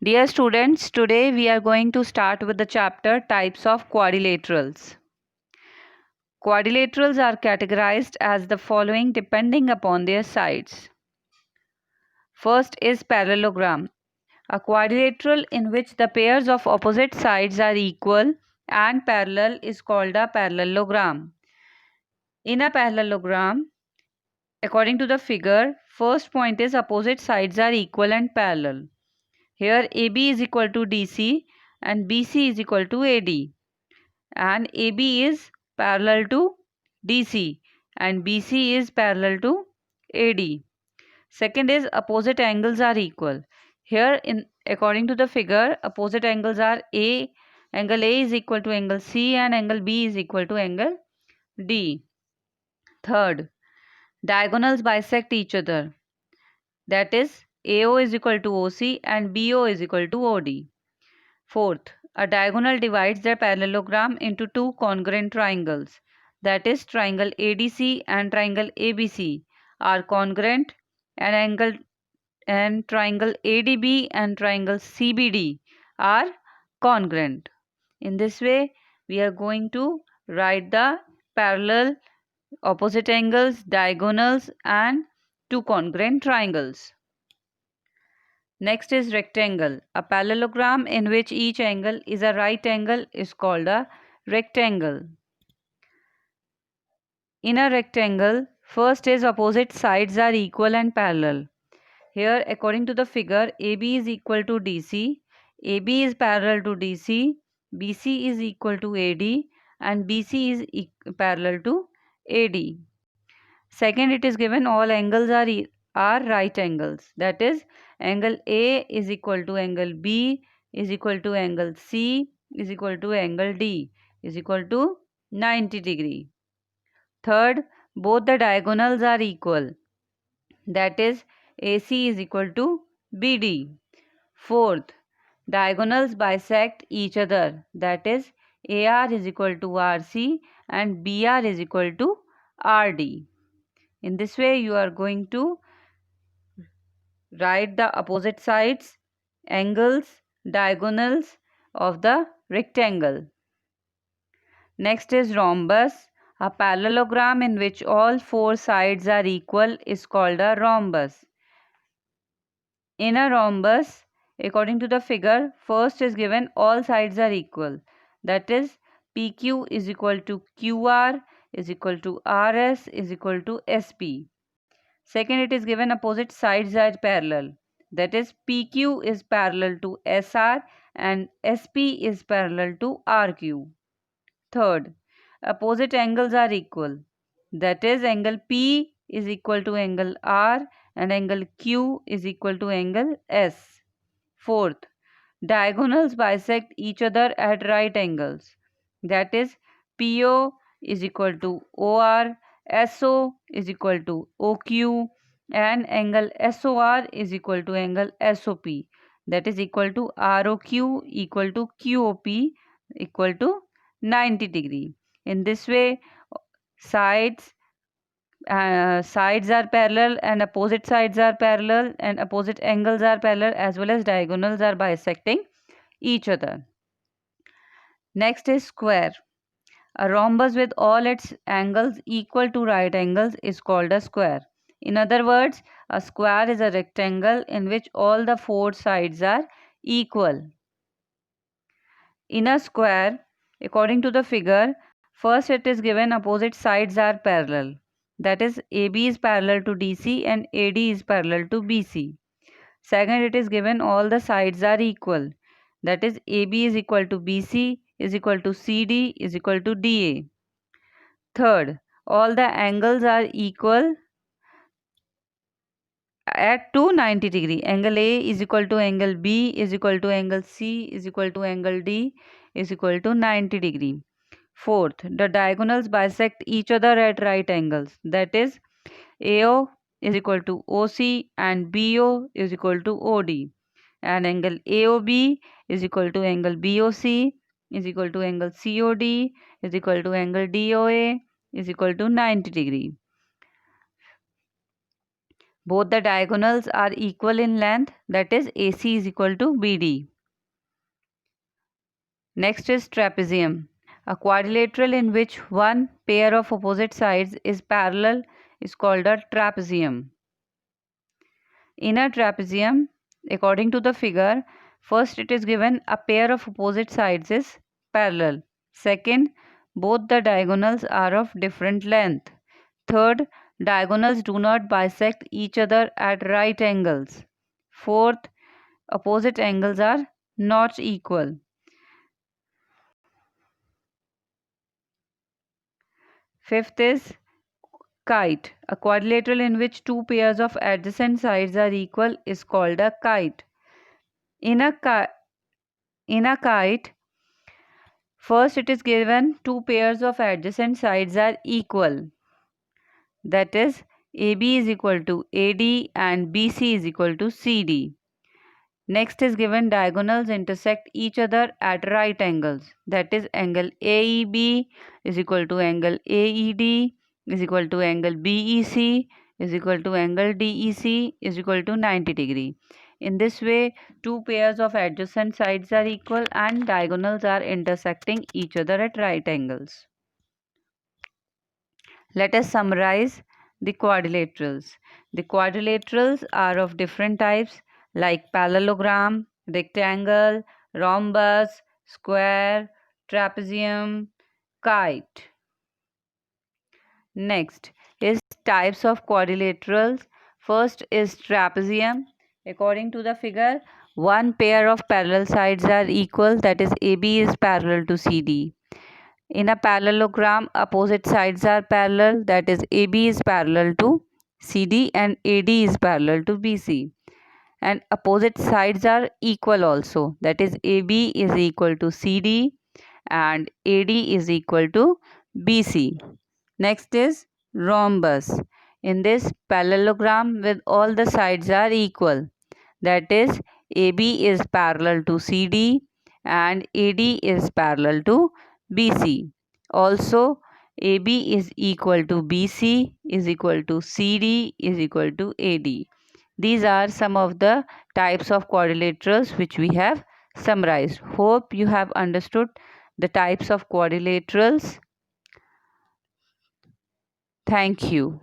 Dear students, today we are going to start with the chapter Types of Quadrilaterals. Quadrilaterals are categorized as the following depending upon their sides. First is parallelogram, a quadrilateral in which the pairs of opposite sides are equal and parallel is called a parallelogram. In a parallelogram, according to the figure, first point is opposite sides are equal and parallel. Here AB is equal to DC and BC is equal to AD. And AB is parallel to DC and BC is parallel to AD. Second is opposite angles are equal. Here in according to the figure, opposite angles are angle A is equal to angle C and angle B is equal to angle D. Third, diagonals bisect each other. That is AO is equal to OC and BO is equal to OD. Fourth, a diagonal divides the parallelogram into two congruent triangles. That is, triangle ADC and triangle ABC are congruent, and triangle ADB and triangle CBD are congruent. In this way, we are going to write the parallel, opposite angles, diagonals, and two congruent triangles. Next is rectangle. A parallelogram in which each angle is a right angle is called a rectangle. In a rectangle, first is opposite sides are equal and parallel. Here, according to the figure, AB is equal to DC, AB is parallel to DC, BC is equal to AD, and BC is parallel to AD. Second, it is given all angles are right angles. That is, angle A is equal to angle B is equal to angle C is equal to angle D is equal to 90 degree. Third, both the diagonals are equal. That is, AC is equal to BD. Fourth, diagonals bisect each other. That is, AR is equal to RC and BR is equal to RD. In this way, you are going to write the opposite sides, angles, diagonals of the rectangle. Next is rhombus. A parallelogram in which all four sides are equal is called a rhombus. In a rhombus, according to the figure, first is given all sides are equal. That is, PQ is equal to QR is equal to RS is equal to SP. Second, it is given opposite sides are parallel. That is, PQ is parallel to SR and SP is parallel to RQ. Third, opposite angles are equal. That is, angle P is equal to angle R and angle Q is equal to angle S. Fourth, diagonals bisect each other at right angles. That is, PO is equal to OR, SO is equal to OQ, and angle SOR is equal to angle SOP. That is equal to ROQ equal to QOP equal to 90 degree. In this way, sides sides are parallel and opposite sides are parallel and opposite angles are parallel as well as diagonals are bisecting each other. Next is square. A rhombus with all its angles equal to right angles is called a square. In other words, a square is a rectangle in which all the four sides are equal. In a square, according to the figure, first it is given opposite sides are parallel. That is, AB is parallel to DC and AD is parallel to BC. Second, it is given all the sides are equal. That is, AB is equal to BC is equal to CD is equal to DA. Third, all the angles are equal at 290 degree. Angle A is equal to angle B is equal to angle C is equal to angle D is equal to 90 degree. Fourth, the diagonals bisect each other at right angles. That is, AO is equal to OC and BO is equal to OD. And angle AOB is equal to angle BOC is equal to angle COD is equal to angle DOA is equal to 90 degree. Both the diagonals are equal in length, that is AC is equal to BD. Next is trapezium. A quadrilateral in which one pair of opposite sides is parallel is called a trapezium. In a trapezium, according to the figure, first it is given a pair of opposite sides is parallel. Second, both the diagonals are of different length. Third, diagonals do not bisect each other at right angles. Fourth, opposite angles are not equal. Fifth is kite. A quadrilateral in which two pairs of adjacent sides are equal is called a kite. In a, in a kite, first it is given two pairs of adjacent sides are equal. That is AB is equal to AD and BC is equal to CD. Next is given diagonals intersect each other at right angles. That is angle AEB is equal to angle AED is equal to angle BEC is equal to angle DEC is equal to 90 degree. In this way, two pairs of adjacent sides are equal and diagonals are intersecting each other at right angles. Let us summarize the quadrilaterals. The quadrilaterals are of different types like parallelogram, rectangle, rhombus, square, trapezium, kite. Next is types of quadrilaterals. First is trapezium. According to the figure, one pair of parallel sides are equal, that is AB is parallel to CD. In a parallelogram, opposite sides are parallel, that is AB is parallel to CD and AD is parallel to BC. And opposite sides are equal also, that is AB is equal to CD and AD is equal to BC. Next is rhombus. In this parallelogram with all the sides are equal, that is AB is parallel to CD and AD is parallel to BC. Also AB is equal to BC is equal to CD is equal to AD. These are some of the types of quadrilaterals which we have summarized. Hope you have understood the types of quadrilaterals. Thank you.